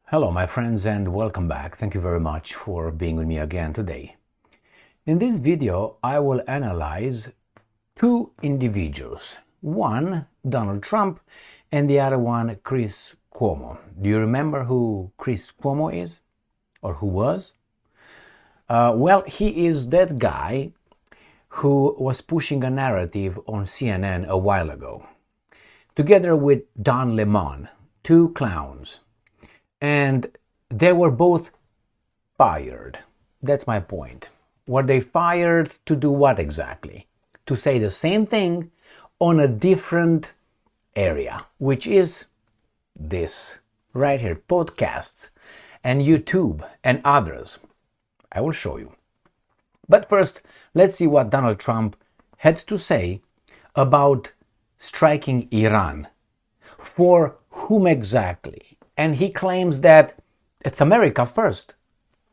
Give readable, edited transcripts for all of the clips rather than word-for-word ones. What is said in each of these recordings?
Hello, my friends, and welcome back. Thank you very much for being with me again today. In this video, I will analyze two individuals. One, Donald Trump, and the other one, Chris Cuomo. Do you remember who Chris Cuomo is? Or who was? Well, he is that guy who was pushing a narrative on CNN a while ago, together with Don Lemon, two clowns. And they were both fired. That's my point. Were they fired to do what exactly? To say the same thing on a different area, which is this right here, podcasts and YouTube and others. I will show you. But first, let's see what Donald Trump had to say about striking Iran. For whom exactly? And he claims that it's America first.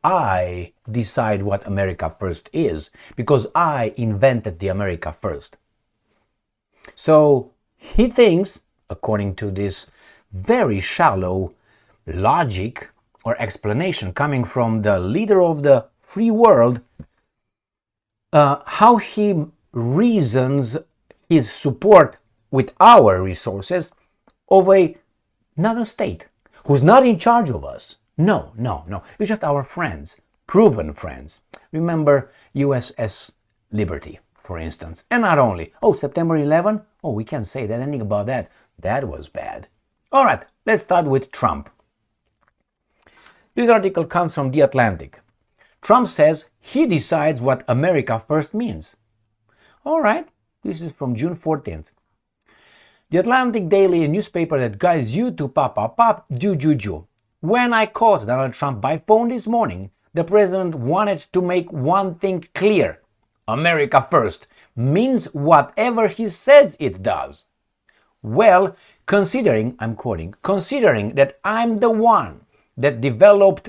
I decide what America first is because I invented the America first. So he thinks, according to this very shallow logic or explanation coming from the leader of the free world, how he reasons his support with our resources of another state who's not in charge of us. No. It's just our friends, proven friends. Remember USS Liberty, for instance. And not only. September 11? We can't say that anything about that. That was bad. All right, let's start with Trump. This article comes from The Atlantic. Trump says he decides what America first means. All right, this is from June 14th. The Atlantic Daily, a newspaper that guides you to do. When I called Donald Trump by phone this morning, the president wanted to make one thing clear. America first means whatever he says it does. Well, considering that I'm the one that developed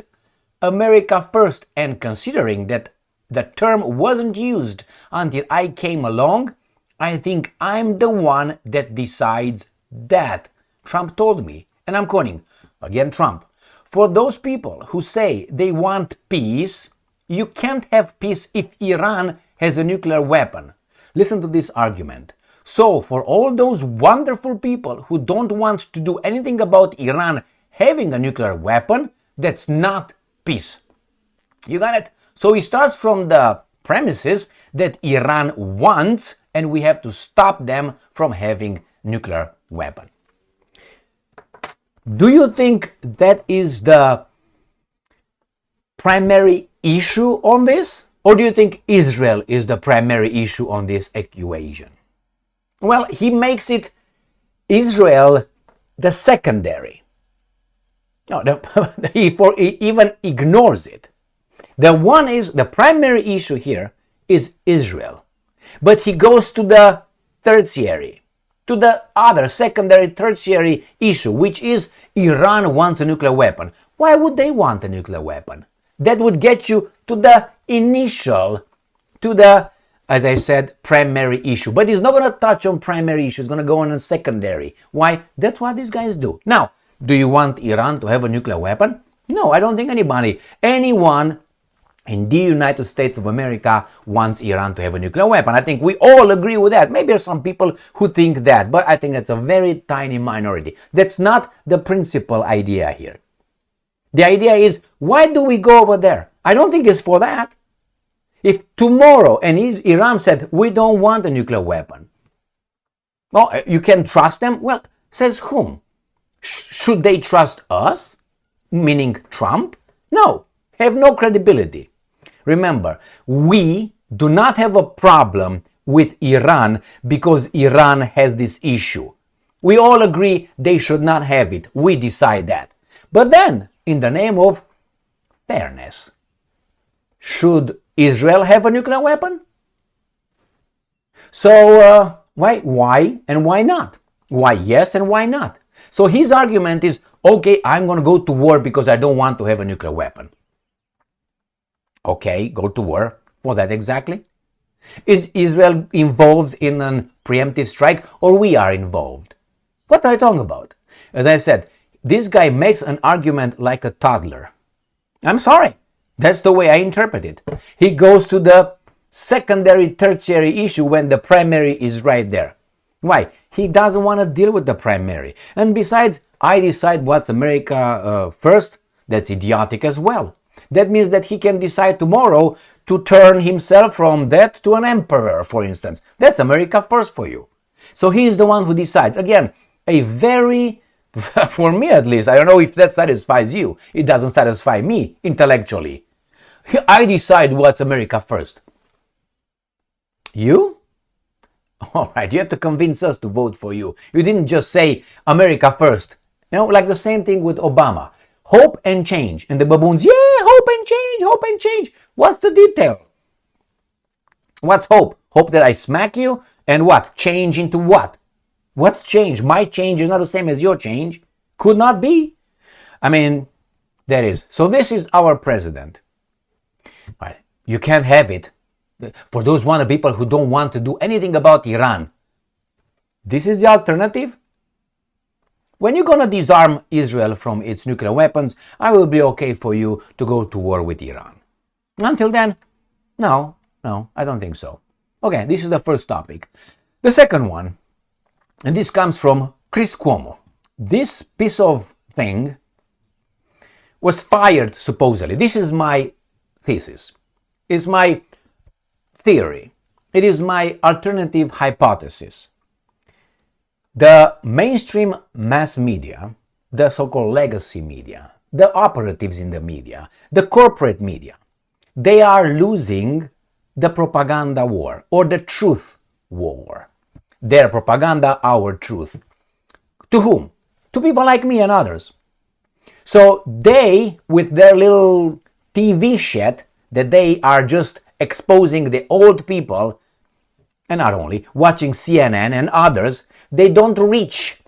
America first and considering that the term wasn't used until I came along, I think I'm the one that decides that, Trump told me. And I'm quoting, again Trump, for those people who say they want peace, you can't have peace if Iran has a nuclear weapon. Listen to this argument. So for all those wonderful people who don't want to do anything about Iran having a nuclear weapon, that's not peace. You got it? So he starts from the premises that Iran wants, and we have to stop them from having nuclear weapon. Do you think that is the primary issue on this? Or do you think Israel is the primary issue on this equation? Well, he makes it Israel the secondary. No, he even ignores it. The primary issue here is Israel. But he goes to the tertiary, to the other secondary, tertiary issue, which is Iran wants a nuclear weapon. Why would they want a nuclear weapon? That would get you to the initial, as I said, primary issue. But he's not going to touch on primary issue. He's going to go on a secondary. Why? That's what these guys do. Now, do you want Iran to have a nuclear weapon? No, I don't think anyone in the United States of America wants Iran to have a nuclear weapon. I think we all agree with that. Maybe there are some people who think that, but I think it's a very tiny minority. That's not the principal idea here. The idea is, why do we go over there? I don't think it's for that. If tomorrow Iran said, we don't want a nuclear weapon, you can trust them? Well, says whom? Should they trust us? Meaning Trump? No, have no credibility. Remember, we do not have a problem with Iran because Iran has this issue. We all agree they should not have it. We decide that. But then, in the name of fairness, should Israel have a nuclear weapon? So, why and why not? Why yes and why not? So his argument is, okay, I'm going to go to war because I don't want to have a nuclear weapon. Okay, go to war. For that exactly? Is Israel involved in a preemptive strike or we are involved? What are you talking about? As I said, this guy makes an argument like a toddler. I'm sorry. That's the way I interpret it. He goes to the secondary, tertiary issue when the primary is right there. Why? He doesn't want to deal with the primary. And besides, I decide what's America first. That's idiotic as well. That means that he can decide tomorrow to turn himself from that to an emperor, for instance. That's America first for you. So he's the one who decides. Again, a very, for me at least, I don't know if that satisfies you. It doesn't satisfy me intellectually. I decide what's America first. You? All right, you have to convince us to vote for you. You didn't just say America first. You know, like the same thing with Obama. Hope and change. And the baboons, yeah, hope and change, hope and change. What's the detail? What's hope? Hope that I smack you? And what? Change into what? What's change? My change is not the same as your change. Could not be. I mean, that is. So this is our president. Right. You can't have it. For those people who don't want to do anything about Iran, this is the alternative. When you're going to disarm Israel from its nuclear weapons, I will be okay for you to go to war with Iran. Until then, no, I don't think so. Okay, this is the first topic. The second one, and this comes from Chris Cuomo. This piece of thing was fired supposedly. This is my thesis. It's my theory. It is my alternative hypothesis. The mainstream mass media, the so-called legacy media, the operatives in the media, the corporate media, they are losing the propaganda war or the truth war. Their propaganda, our truth. To whom? To people like me and others. So they, with their little TV shit that they are just exposing the old people, and not only, watching CNN and others, they don't reach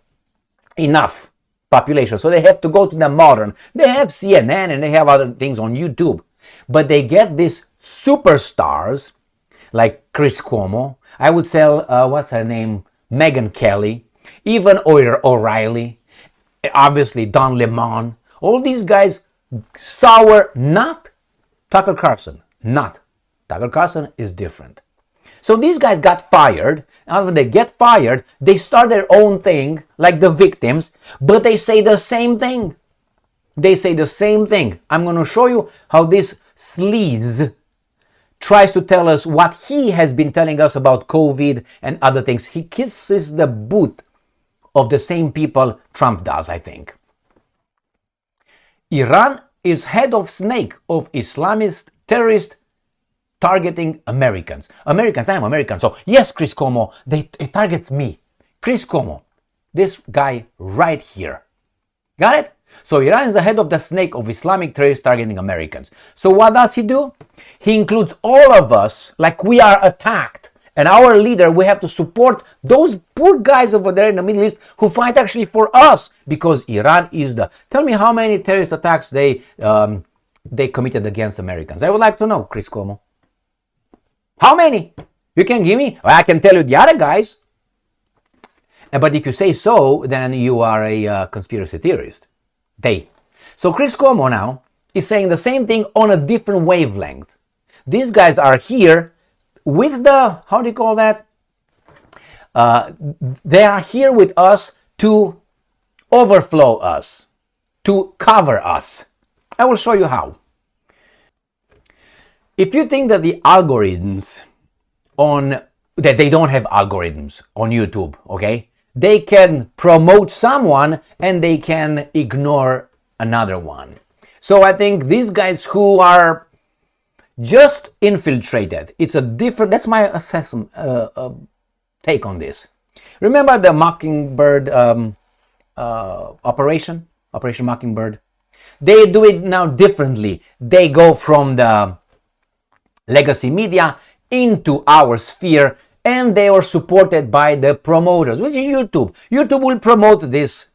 enough population. So they have to go to the modern. They have CNN and they have other things on YouTube. But they get these superstars like Chris Cuomo. I would say, what's her name? Megyn Kelly. Even O'Reilly. Obviously, Don Lemon. All these guys sour, not Tucker Carlson. Not. Tucker Carlson is different. So these guys got fired, and when they get fired, they start their own thing, like the victims, but they say the same thing. They say the same thing. I'm going to show you how this sleaze tries to tell us what he has been telling us about COVID and other things. He kisses the boot of the same people Trump does, I think. Iran is head of snake of Islamist terrorist targeting Americans. Americans, I'm American. So yes, Chris Cuomo, it targets me. Chris Cuomo, this guy right here. Got it? So Iran is the head of the snake of Islamic terrorists targeting Americans. So what does he do? He includes all of us like we are attacked. And our leader, we have to support those poor guys over there in the Middle East who fight actually for us because Iran is the... Tell me how many terrorist attacks they committed against Americans. I would like to know, Chris Cuomo. How many? You can give me? Well, I can tell you the other guys. But if you say so, then you are a conspiracy theorist. So Chris Cuomo now is saying the same thing on a different wavelength. These guys are here with the, how do you call that? They are here with us to overflow us, to cover us. I will show you how. If you think that the algorithms that they don't have algorithms on YouTube, okay? They can promote someone and they can ignore another one. So I think these guys who are just infiltrated, it's a different, that's my assessment, take on this. Remember the Mockingbird Operation Mockingbird? They do it now differently. They go from the legacy media into our sphere, and they are supported by the promoters, which is YouTube. YouTube will promote this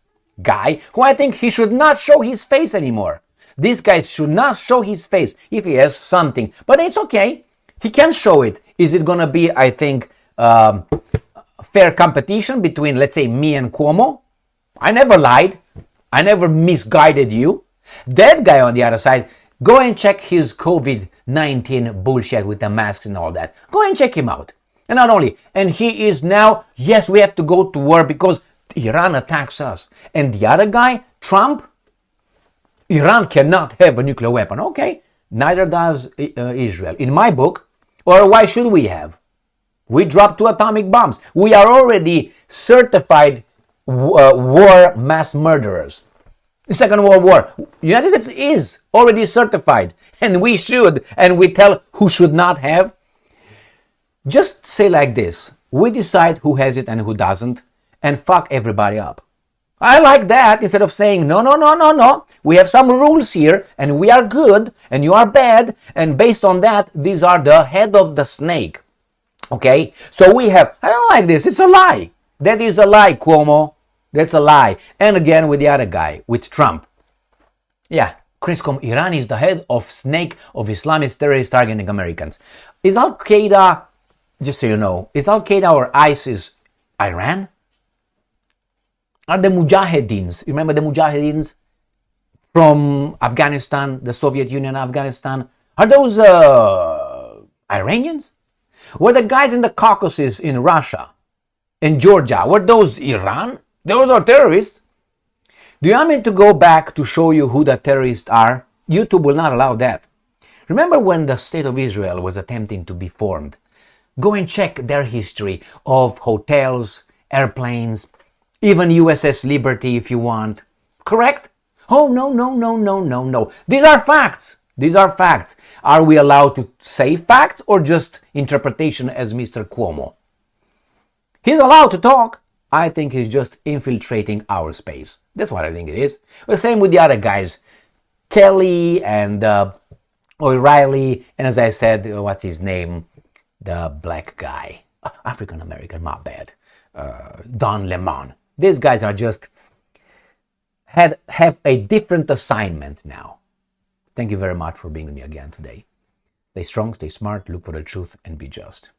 guy who I think he should not show his face anymore. This guy should not show his face if he has something, but it's okay. He can show it. Is it going to be, I think, fair competition between, let's say, me and Cuomo? I never lied. I never misguided you. That guy on the other side, go and check his COVID-19 bullshit with the masks and all that. Go and check him out. And not only, and he is now, yes, we have to go to war because Iran attacks us. And the other guy, Trump, Iran cannot have a nuclear weapon. Okay, neither does Israel. In my book, or why should we have? We dropped 2 atomic bombs. We are already certified war mass murderers. The Second World War. United States is already certified. And we should, and we tell who should not have. Just say like this. We decide who has it and who doesn't. And fuck everybody up. I like that instead of saying, no, no, no, no, no. We have some rules here and we are good and you are bad. And based on that, these are the head of the snake. Okay? So we have, I don't like this. It's a lie. That is a lie, Cuomo. That's a lie. And again with the other guy, with Trump. Yeah, Chriscom, Iran is the head of snake of Islamist terrorists targeting Americans. Is Al-Qaeda, just so you know, is Al-Qaeda or ISIS Iran? Are the Mujahideens, remember the Mujahideens from Afghanistan, the Soviet Union, Afghanistan? Are those Iranians? Were the guys in the Caucasus in Russia, in Georgia, were those Iran? Those are terrorists. Do you want me to go back to show you who the terrorists are? YouTube will not allow that. Remember when the State of Israel was attempting to be formed? Go and check their history of hotels, airplanes, even USS Liberty if you want. Correct? Oh, no, no, no, no, no, no. These are facts. These are facts. Are we allowed to say facts or just interpretation as Mr. Cuomo? He's allowed to talk. I think he's just infiltrating our space. That's what I think it is. The same with the other guys. Kelly and O'Reilly. And as I said, what's his name? The black guy. African American, my bad. Don Lemon. These guys are just have a different assignment now. Thank you very much for being with me again today. Stay strong, stay smart, look for the truth, and be just.